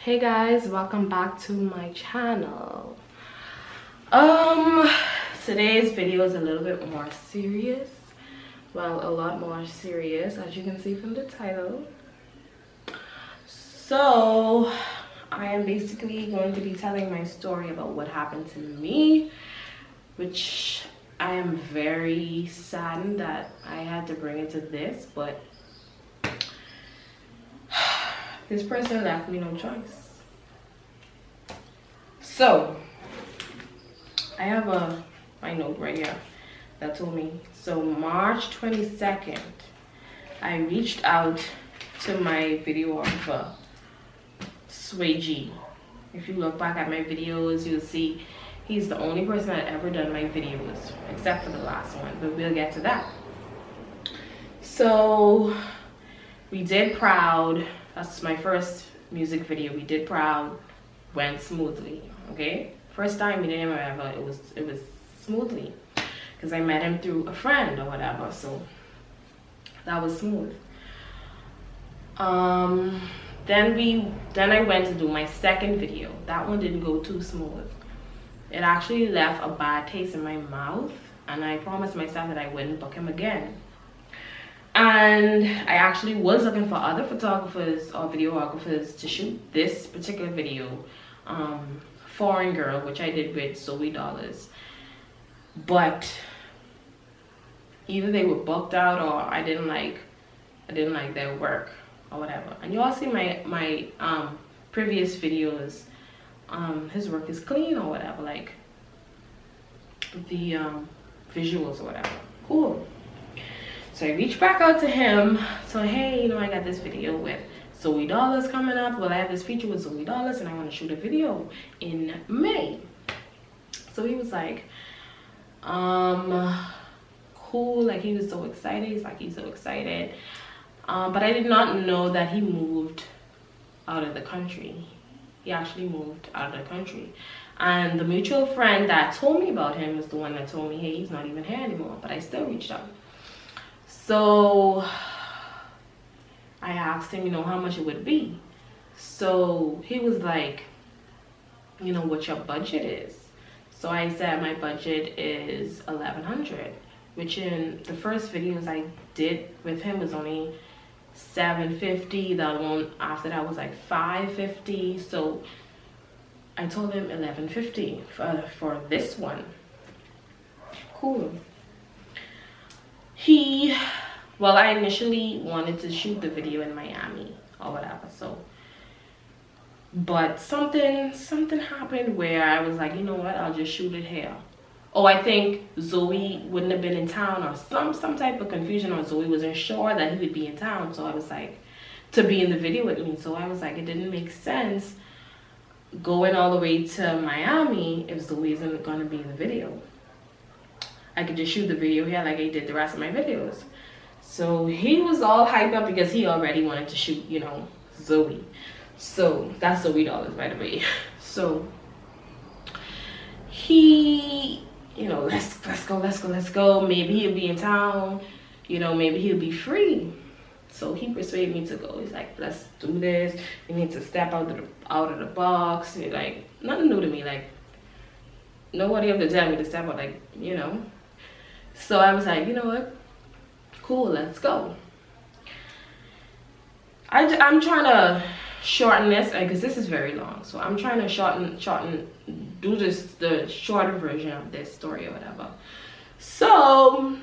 Hey guys, welcome back to my channel. Today's video is a little bit more serious. Well, a lot more serious, as you can see from the title. So I am basically going to be telling my story about what happened to me, which I am very saddened that I had to bring it to this, but this person left me no choice. So I have my note right here that told me. So March 22nd, I reached out to my videographer, Swaygfx. If you look back at my videos, you'll see he's the only person that ever done my videos, except for the last one, but we'll get to that. So we did Proud. That's my first music video. We did Proud. Went smoothly. Okay, first time we did him, whatever, it was smoothly because I met him through a friend or whatever, so that was smooth. Then I went to do my second video. That one didn't go too smooth. It actually left a bad taste in my mouth, and I promised myself that I wouldn't book him again. And I actually was looking for other photographers or videographers to shoot this particular video, Foreign Girl, which I did with Zoe. But either they were booked out or I didn't like their work or whatever. And you all see my previous videos. His work is clean or whatever, like the visuals or whatever. Cool. So I reached back out to him. So hey, I got this video with Zoe coming up. Well, I have this feature with Zoe and I want to shoot a video in May. So he was like, cool. Like, he was so excited. He's so excited. But I did not know that he moved out of the country. He actually moved out of the country. And the mutual friend that told me about him was the one that told me, hey, he's not even here anymore. But I still reached out. So I asked him, how much it would be. So he was like, what your budget is. So I said my budget is $1,100, which in the first videos I did with him was only $750. The other one after that was like $550. So I told him $1,150 for this one. Cool. Well, I initially wanted to shoot the video in Miami or whatever, but something happened where I was like, you know what, I'll just shoot it here. Oh, I think Zoe wouldn't have been in town, or some type of confusion, or Zoe wasn't sure that he would be in town, so I was like, to be in the video with me. So I was like, it didn't make sense going all the way to Miami if Zoe isn't gonna be in the video. I could just shoot the video here like I did the rest of my videos. So he was all hyped up because he already wanted to shoot, Zoe. So that's Zoe, by the way. So he, let's go. Maybe he'll be in town. Maybe he'll be free. So he persuaded me to go. He's like, let's do this. You need to step out of the box. He's like, nothing new to me. Like, nobody ever tell me to step out. Like, So I was like, you know what? Cool, let's go. I'm trying to shorten this because this is very long. So I'm trying to do the shorter version of this story or whatever. So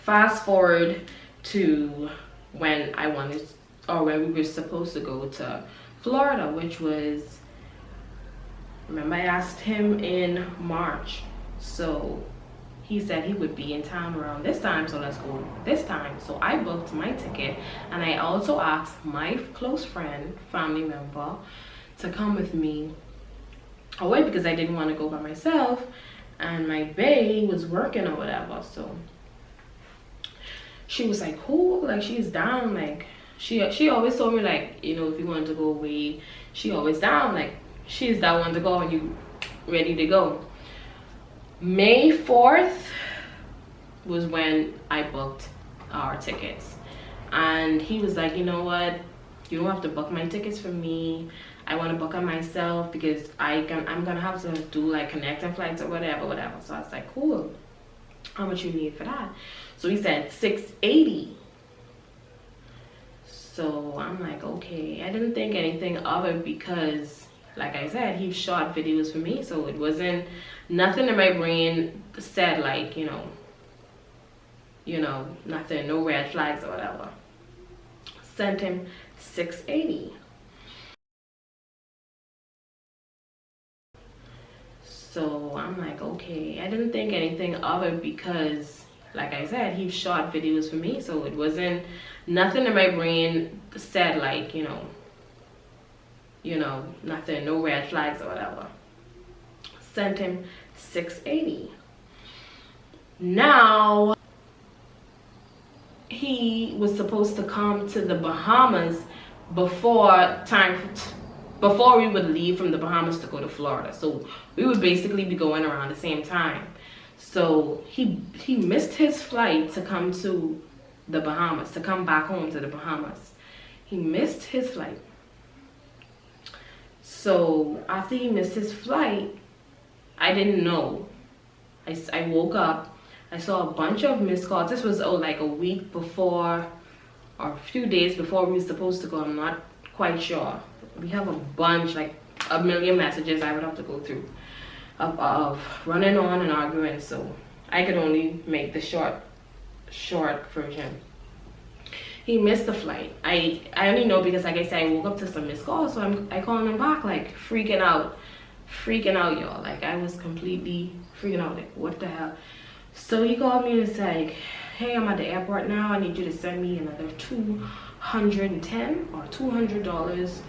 fast forward to when when we were supposed to go to Florida, which was, remember I asked him in March. So he said he would be in town around this time, so let's go this time. So I booked my ticket, and I also asked my close friend, family member, to come with me away because I didn't want to go by myself, and my bae was working or whatever. So she was like, cool, like she's down. Like she always told me, like, if you wanted to go away, she always down. Like, she's that one to go and you ready to go. May 4th was when I booked our tickets, and he was like, you know what, You don't have to book my tickets for me. I want to book them myself because I'm gonna have to do like connecting flights or whatever. So I was like, cool. How much you need for that? So he said $680. So I'm like, okay. I didn't think anything of it because, like I said, he shot videos for me, so it wasn't nothing in my brain said like, you know, nothing, no red flags or whatever. Sent him $680. So I'm like, okay. I didn't think anything of it because, like I said, he shot videos for me, so it wasn't nothing in my brain said like, you know, nothing, no red flags or whatever. Sent him $680. Now he was supposed to come to the Bahamas before we would leave from the Bahamas to go to Florida. So we would basically be going around the same time. So he missed his flight to come to the Bahamas, to come back home to the Bahamas. He missed his flight. So after he missed his flight, I didn't know. I woke up, I saw a bunch of missed calls. This was like a week before or a few days before we were supposed to go. I'm not quite sure. We have a bunch, like a million messages I would have to go through of running on and arguing. So I could only make the short version. He missed the flight. I only know because, like I said, I woke up to some missed calls, so I called him back, like freaking out, y'all. Like I was completely freaking out, like what the hell. So he called me and said, hey, I'm at the airport now. I need you to send me another $210 or $200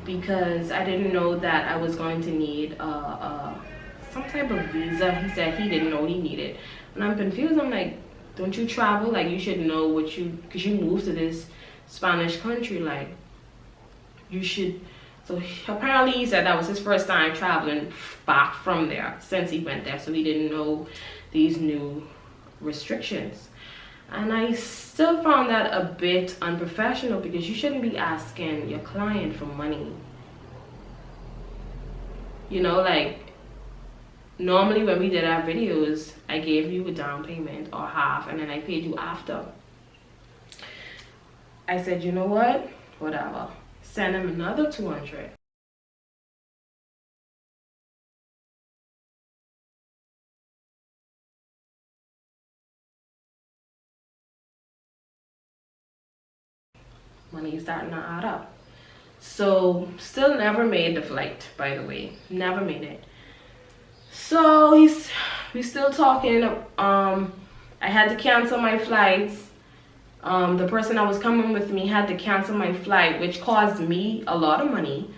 because I didn't know that I was going to need some type of visa. He said he didn't know he needed, and I'm confused. I'm like, don't you travel? Like you should know because you moved to this Spanish country, like you should. So apparently he said that was his first time traveling back from there since he went there, so he didn't know these new restrictions. And I still found that a bit unprofessional because you shouldn't be asking your client for money. You know, like normally when we did our videos, I gave you a down payment or half and then I paid you after. I said, you know what? Whatever. Send him another $200. Money is starting to add up. So still never made the flight, by the way. Never made it. So we still talking. I had to cancel my flights. The person that was coming with me had to cancel my flight, which caused me a lot of money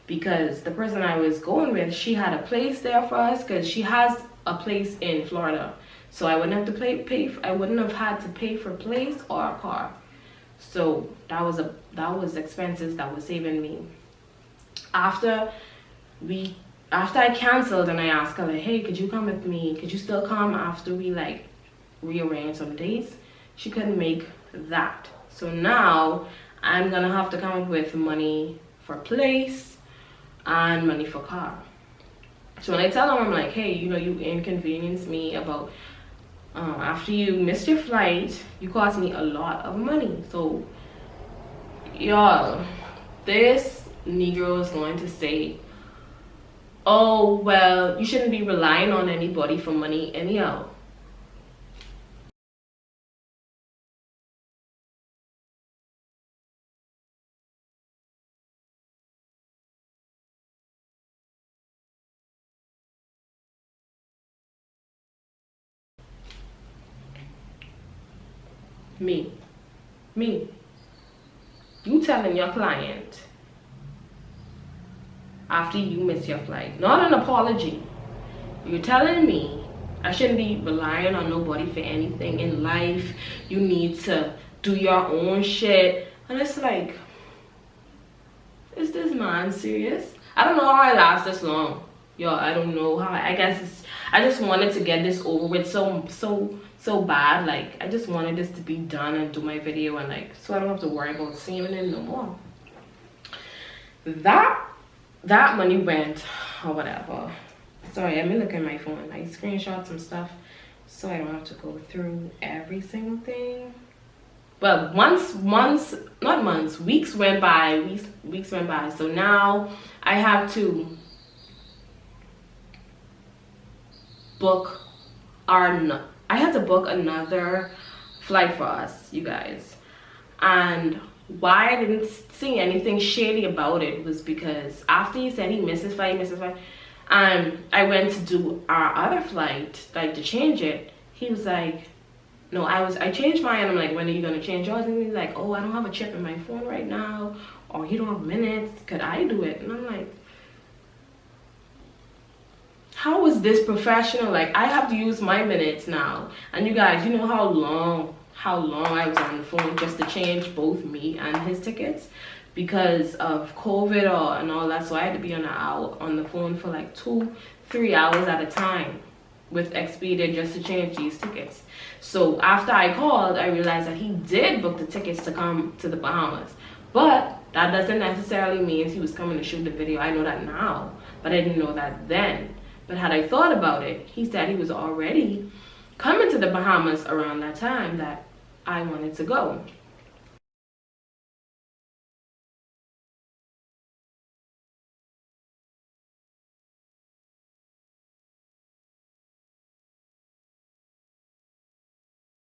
because the person I was going with, she had a place there for us because she has a place in Florida. So I wouldn't have to I wouldn't have had to pay for place or a car. So that was expenses that was saving me. After I canceled and I asked her like, hey, could you come with me? Could you still come after we like rearrange some dates? She couldn't make that. So now I'm gonna have to come up with money for place and money for car. So when I tell them, I'm like, hey, you know, you inconvenienced me about after you missed your flight, you cost me a lot of money. So y'all, this Negro is going to say, oh well, you shouldn't be relying on anybody for money anyhow. Me, you telling your client after you miss your flight, not an apology. You're telling me I shouldn't be relying on nobody for anything in life. You need to do your own shit. And it's like, is this man serious? I don't know how I last this long. Yo, I don't know how. I guess I just wanted to get this over with so bad. Like I just wanted this to be done and do my video and like so I don't have to worry about seeing it no more. that money went, or whatever. Sorry, let me look at my phone. I screenshot some stuff so I don't have to go through every single thing. Well, not months, weeks went by. Weeks went by. So now I have to book I had to book another flight for us, you guys. And why I didn't see anything shady about it was because after he said he missed his flight, I went to do our other flight, like to change it. He was like, no, I changed mine. I'm like, when are you gonna change yours? And he's like, oh, I don't have a chip in my phone right now, or you don't have minutes. Could I do it? And I'm like, how is this professional? Like, I have to use my minutes now. And you guys, you know how long I was on the phone just to change both me and his tickets because of COVID and all that. So I had to be on the phone for like 2-3 hours at a time with Expedia just to change these tickets. So after I called, I realized that he did book the tickets to come to the Bahamas, but that doesn't necessarily mean he was coming to shoot the video. I know that now, but I didn't know that then. But had I thought about it, he said he was already coming to the Bahamas around that time that I wanted to go.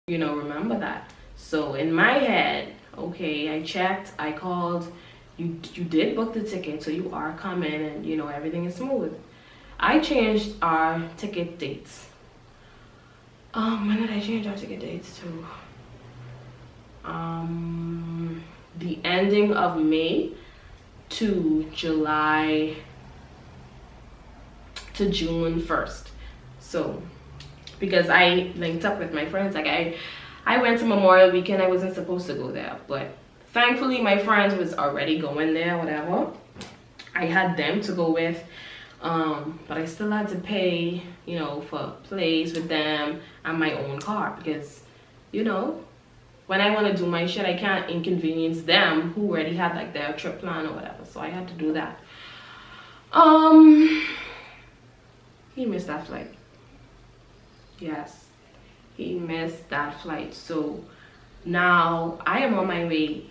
You know, remember that. So in my head, okay, I checked, I called, you did book the ticket, so you are coming, and you know everything is smooth. I changed our ticket dates. When did I change our ticket dates to? The ending of May to June 1st. So because I linked up with my friends, like I went to Memorial Weekend. I wasn't supposed to go there, but thankfully my friends was already going there, whatever. I had them to go with, but I still had to pay, you know, for plays with them and my own car because, you know, when I want to do my shit, I can't inconvenience them who already had like their trip plan or whatever. So I had to do that. He missed that flight. Yes, he missed that flight. So now I am on my way.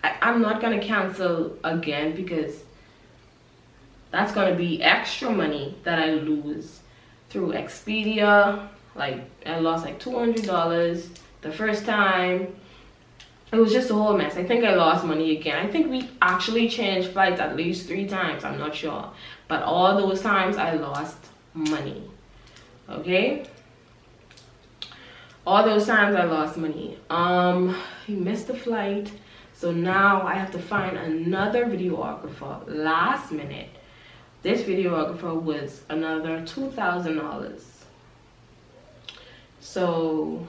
I'm not gonna cancel again because that's gonna be extra money that I lose through Expedia. Like I lost like $200 the first time. It was just a whole mess. I think I lost money again. I think we actually changed flights at least 3 times. I'm not sure, but all those times I lost money. Okay, all those times I lost money. He missed the flight, so now I have to find another videographer last minute. This videographer was another $2,000. So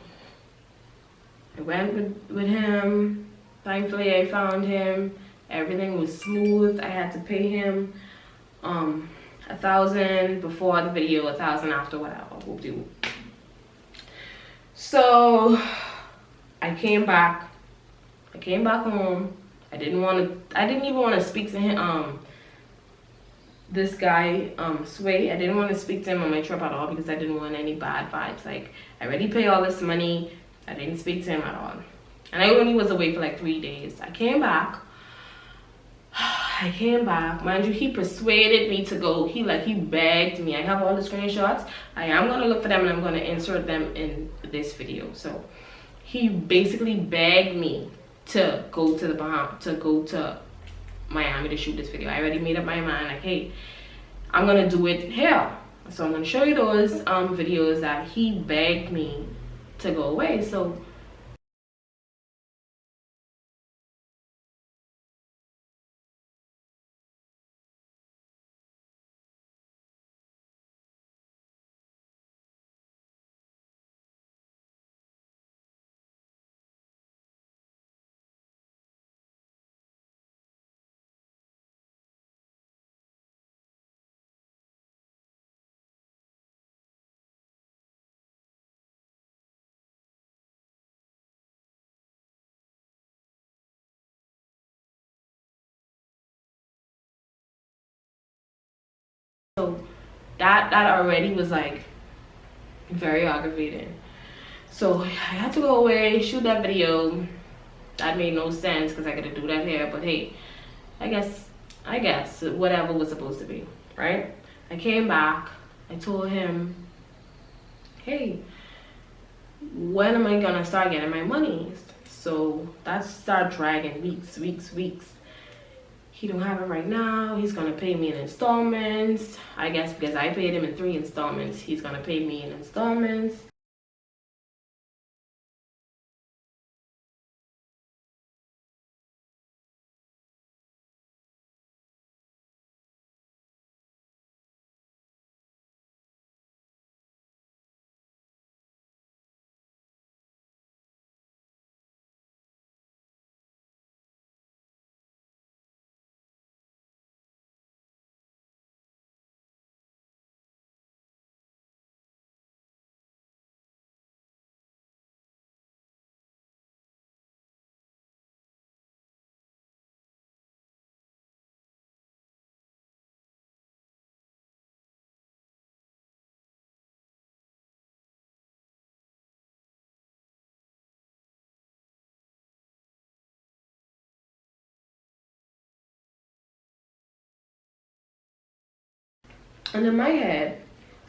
I went with him. Thankfully I found him. Everything was smooth. I had to pay him $1,000 before the video, $1,000 after, whatever. Whoop-de-whoop. So I came back home. I didn't even want to speak to him, this guy, Sway. I didn't want to speak to him on my trip at all because I didn't want any bad vibes. Like, I already paid all this money. I didn't speak to him at all. And I only was away for like 3 days. I came back. Mind you, he persuaded me to go. He begged me. I have all the screenshots. I am going to look for them and I'm going to insert them in this video. So he basically begged me to go to the Bahamas, to go to Miami to shoot this video. I already made up my mind, like, hey, I'm going to do it here. So I'm going to show you those videos that he begged me to go away. So So that already was like very aggravating. So I had to go away, shoot that video. That made no sense because I gotta do that here, but hey, I guess whatever was supposed to be, right? I came back, I told him, hey, when am I gonna start getting my money? So that started dragging weeks. He don't have it right now. He's gonna pay me in installments. I guess because I paid him in 3 installments, he's gonna pay me in installments. And in my head,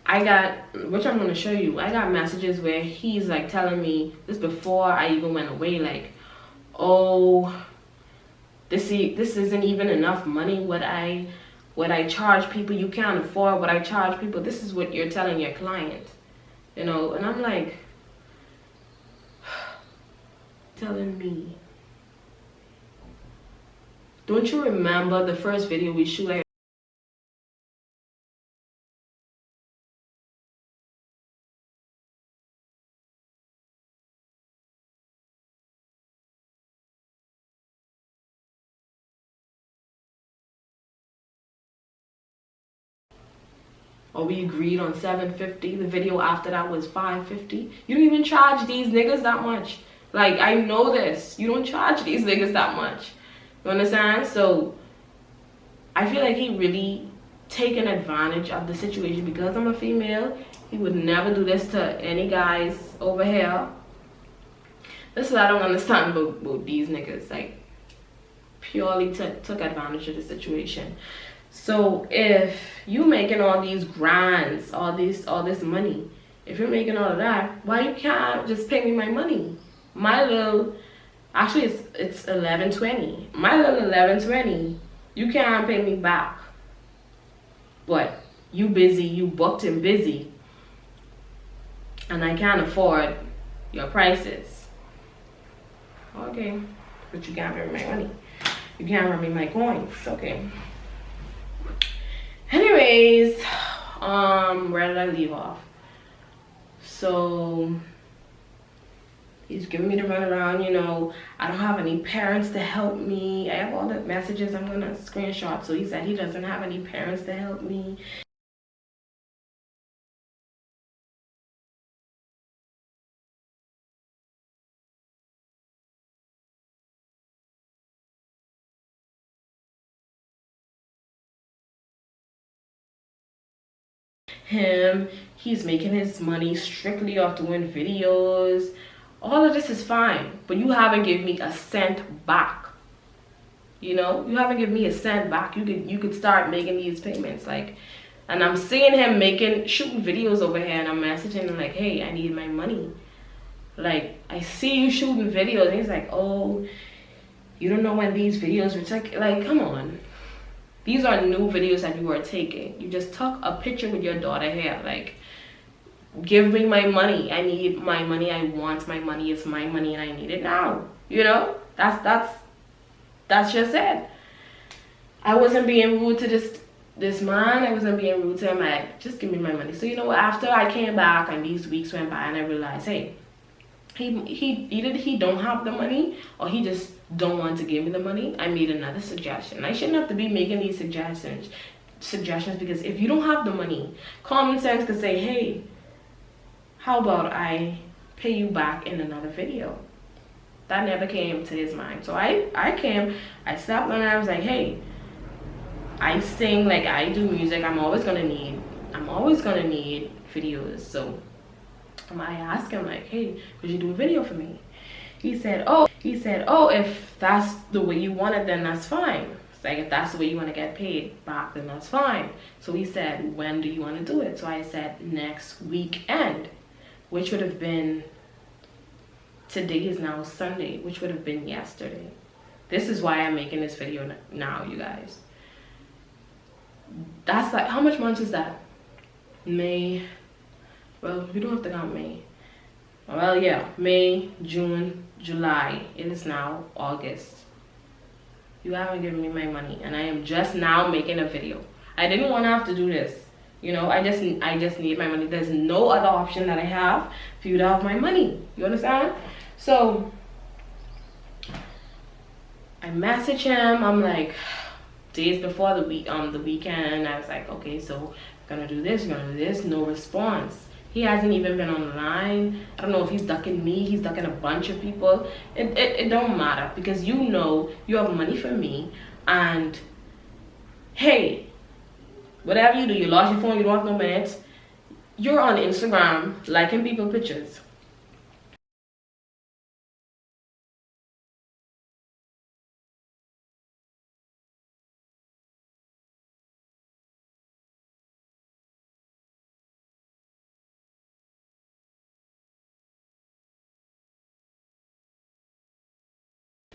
I got, which I'm gonna show you, I got messages where he's like telling me this before I even went away, like, oh, this isn't even enough money. What I charge people, you can't afford what I charge people. This is what you're telling your client, you know. And I'm like, telling me, don't you remember the first video we shoot? Or we agreed on $750. The video after that was $550. You don't even charge these niggas that much. Like, I know this. You don't charge these niggas that much. You understand? So I feel like he really taken advantage of the situation because I'm a female. He would never do this to any guys over here. This is what I don't understand about these niggas. Like, purely took advantage of the situation. So if you making all these grants, all this money, if you're making all of that, why you can't just pay me my money? My little, actually it's $11.20. My little $11.20, you can't pay me back. But you busy, you booked and busy, and I can't afford your prices. Okay, but you can't pay me my money. You can't run me my coins. Okay. Anyways, where did I leave off? So he's giving me the runaround, you know. I don't have any parents to help me. I have all the messages I'm gonna screenshot. So he said he doesn't have any parents to help me. He's making his money strictly off doing videos. All of this is fine, but you haven't given me a cent back. You know, you haven't given me a cent back. You could start making these payments, like. And I'm seeing him shooting videos over here, and I'm messaging him like, hey, I need my money. Like, I see you shooting videos, and he's like, oh, you don't know when these videos were taken. Like, come on. These are new videos that you are taking. You just took a picture with your daughter here. Like, give me my money. I need my money. I want my money. It's my money and I need it now. You know? That's just it. I wasn't being rude to this man. I wasn't being rude to him. Just give me my money. So you know what? After I came back and these weeks went by and I realized, hey, either he don't have the money or he just don't want to give me the money. I made another suggestion. I shouldn't have to be making these suggestions because if you don't have the money, common sense could say, hey, how about I pay you back in another video? That never came to his mind. So I stopped and I was like, hey, I sing, like I do music. I'm always gonna need videos. So I asked him like, hey, could you do a video for me? He said, oh, if that's the way you want it, then that's fine. It's like, if that's the way you want to get paid back, then that's fine. So he said, when do you want to do it? So I said, next weekend, which would have been, today is now Sunday, which would have been yesterday. This is why I'm making this video now, you guys. That's like, how much months is that? May, well, we don't have to count May. Well, yeah, May, June, July. It is now August. You haven't given me my money, and I am just now making a video. I didn't want to have to do this. You know, I just need my money. There's no other option that I have for you to have my money. You understand? So I message him. I'm like, days before the weekend. I was like, okay, so gonna do this. No response. He hasn't even been online. I don't know if he's ducking me. He's ducking a bunch of people. It don't matter, because you know you have money for me. And hey, whatever you do, you lost your phone, you don't have no minutes. You're on Instagram liking people's pictures.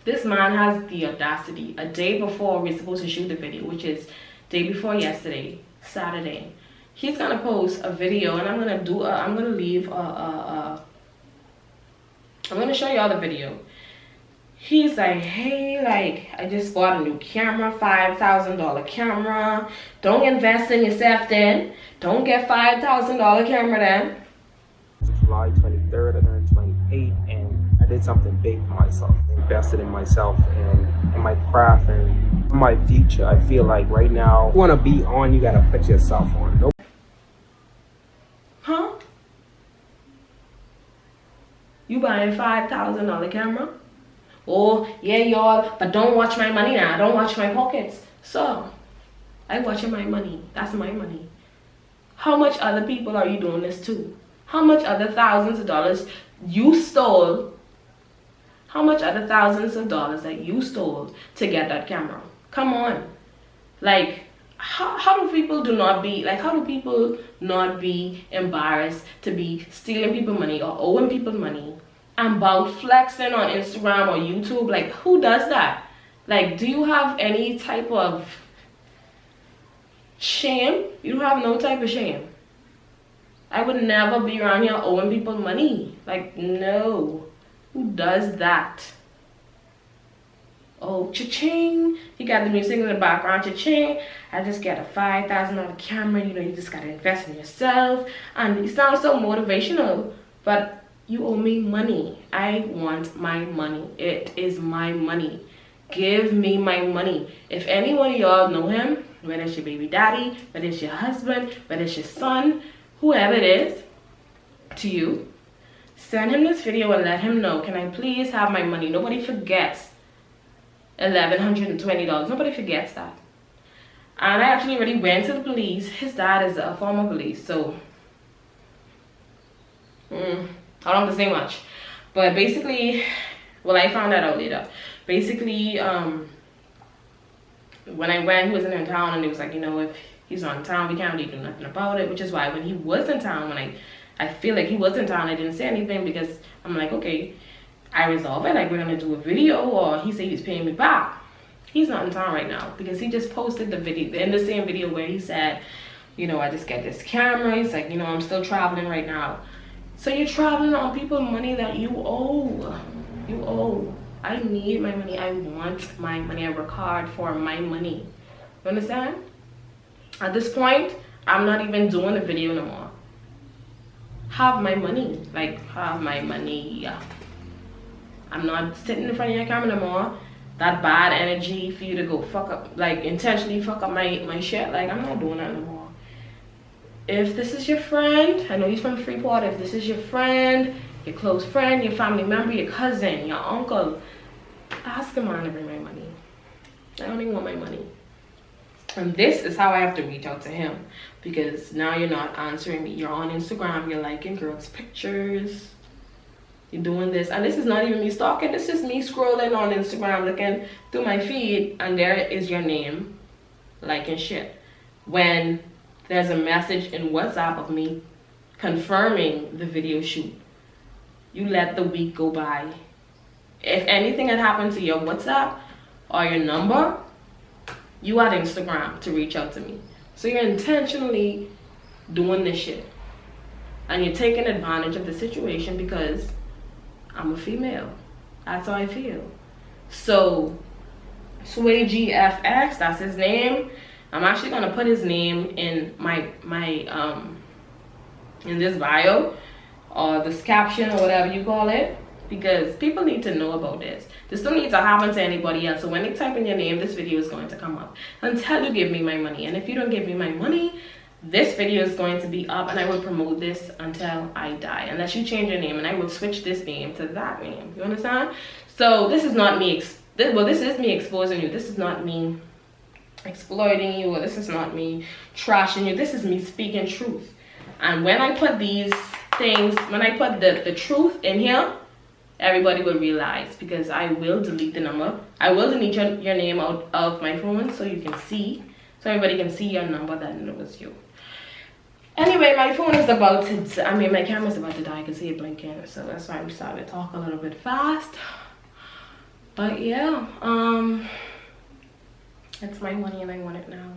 This man has the audacity, a day before we're supposed to shoot the video, which is day before yesterday, Saturday, he's gonna post a video, and I'm gonna show y'all the video. He's like, hey, like, I just bought a new camera, $5,000 camera. Don't invest in yourself then. Don't get $5,000 camera then. July 23rd, I turned 28, and I did something big for myself. Invested in myself and in my craft and my future. I feel like right now, you want to be on, you got to put yourself on. Nope. Huh? You buying $5,000 camera? Oh, yeah, y'all, but don't watch my money now. Don't watch my pockets. So, I watching my money. That's my money. How much other people are you doing this to? How much other thousands of dollars you stole? How much other thousands of dollars that you stole to get that camera? Come on. Like, how do people not be embarrassed to be stealing people money or owing people money and about flexing on Instagram or YouTube? Like, who does that? Like, do you have any type of shame? You don't have no type of shame. I would never be around here owing people money. Like, no. Who does that? Oh, cha-ching. You got the music in the background, cha-ching. I just got a $5,000 camera. You know, you just got to invest in yourself. And it sounds so motivational, but you owe me money. I want my money. It is my money. Give me my money. If any one of y'all know him, whether it's your baby daddy, whether it's your husband, whether it's your son, whoever it is, to you, send him this video and let him know, can I please have my money? Nobody forgets $1,120. Nobody forgets that. And I actually already went to the police. His dad is a former police, so I don't have to say much. But basically, well, I found that out later. Basically, when I went, he wasn't in town, and it was like, you know, if he's not in town, we can't really do nothing about it. Which is why when he was in town, when I feel like he was in town, I didn't say anything, because I'm like, okay, I resolve it, like we're gonna do a video, or he said he's paying me back. He's not in town right now, because he just posted the video, in the same video where he said, you know, I just get this camera. He's like, you know, I'm still traveling right now. So you're traveling on people's money that you owe. You owe. I need my money. I want my money. I work hard for my money. You understand? At this point, I'm not even doing the video no more. Have my money. Like, have my money. I'm not sitting in front of your camera no more. That bad energy for you to go fuck up, like intentionally fuck up my shit. Like, I'm not doing that no more. If this is your friend, I know he's from Freeport. If this is your friend, your close friend, your family member, your cousin, your uncle, ask him to bring my money. I don't even want my money. And this is how I have to reach out to him, because now you're not answering me. You're on Instagram, you're liking girls' pictures, you're doing this. And this is not even me stalking, this is me scrolling on Instagram, looking through my feed, and there is your name, liking shit. When there's a message in WhatsApp of me confirming the video shoot, you let the week go by. If anything had happened to your WhatsApp or your number, you had Instagram to reach out to me. So you're intentionally doing this shit. And you're taking advantage of the situation because I'm a female. That's how I feel. So Swaygfx, that's his name. I'm actually gonna put his name in my in this bio or this caption or whatever you call it, because people need to know about this. This don't need to happen to anybody else. So when they type in your name, this video is going to come up until you give me my money. And if you don't give me my money, this video is going to be up, and I will promote this until I die, unless you change your name, and I will switch this name to that name. You understand? So this is not me this is me exposing you. This is not me exploiting you, or this is not me trashing you. This is me speaking truth. And when I put these things, when I put the truth in here, everybody will realize, because I will delete the number. I will delete your name out of my phone so you can see, so everybody can see your number, that it was you. Anyway, my phone is about to, my camera's about to die. I can see it blinking, so that's why I'm starting to talk a little bit fast. But yeah, it's my money and I want it now.